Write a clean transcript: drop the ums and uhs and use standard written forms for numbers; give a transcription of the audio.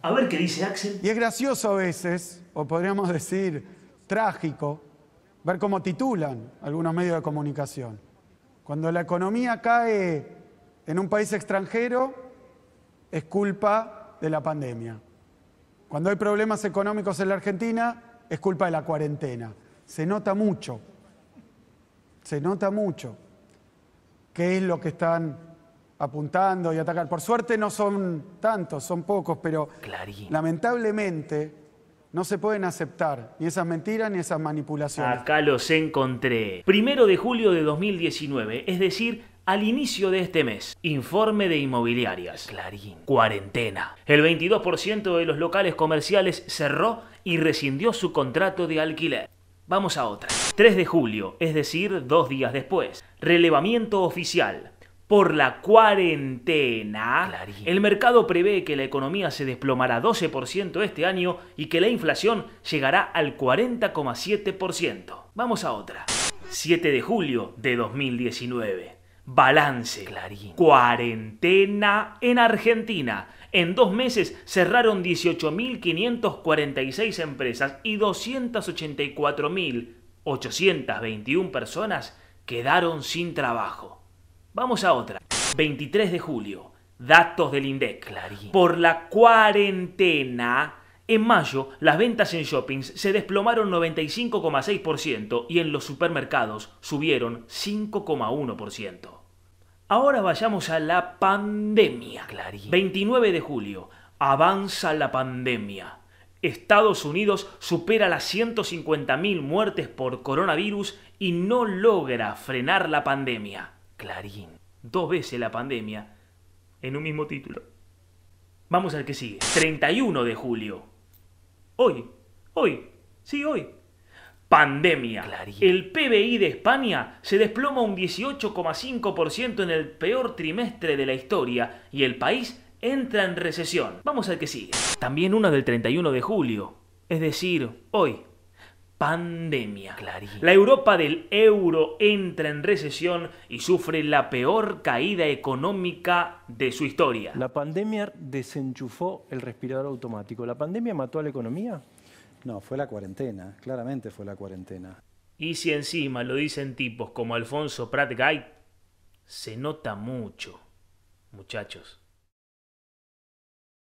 A ver qué dice Axel. Y es gracioso a veces, o podríamos decir trágico, ver cómo titulan algunos medios de comunicación. Cuando la economía cae en un país extranjero, es culpa de la pandemia. Cuando hay problemas económicos en la Argentina, es culpa de la cuarentena. Se nota mucho qué es lo que están apuntando y atacar. Por suerte no son tantos, son pocos, pero Clarín. lamentablemente no se pueden aceptar ni esas mentiras ni esas manipulaciones. Acá los encontré. 1 de julio de 2019, es decir, al inicio de este mes. Informe de inmobiliarias. Clarín. Cuarentena. El 22% de los locales comerciales cerró y rescindió su contrato de alquiler. Vamos a otra. 3 de julio, es decir, 2 días después. Relevamiento oficial. Por la cuarentena, Clarín. El mercado prevé que la economía se desplomará 12% este año y que la inflación llegará al 40,7%. Vamos a otra. 7 de julio de 2019. Balance. Clarín. Cuarentena en Argentina. En 2 meses cerraron 18.546 empresas y 284.821 personas quedaron sin trabajo. Vamos a otra. 23 de julio. Datos del INDEC. Clarín. Por la cuarentena, en mayo las ventas en shoppings se desplomaron 95,6% y en los supermercados subieron 5,1%. Ahora vayamos a la pandemia. Clarín. 29 de julio. Avanza la pandemia. Estados Unidos supera las 150.000 muertes por coronavirus y no logra frenar la pandemia. Clarín. 2 veces la pandemia en un mismo título. Vamos al que sigue. 31 de julio. Hoy. Pandemia. Clarín. El PBI de España se desploma un 18,5% en el peor trimestre de la historia y el país entra en recesión. Vamos al que sigue. También una del 31 de julio. Es decir, hoy. Pandemia. Clarín. La Europa del euro entra en recesión y sufre la peor caída económica de su historia. La pandemia desenchufó el respirador automático. ¿La pandemia mató a la economía? No, fue la cuarentena, claramente fue la cuarentena. Y si encima lo dicen tipos como Alfonso Prat Gay, se nota mucho, muchachos.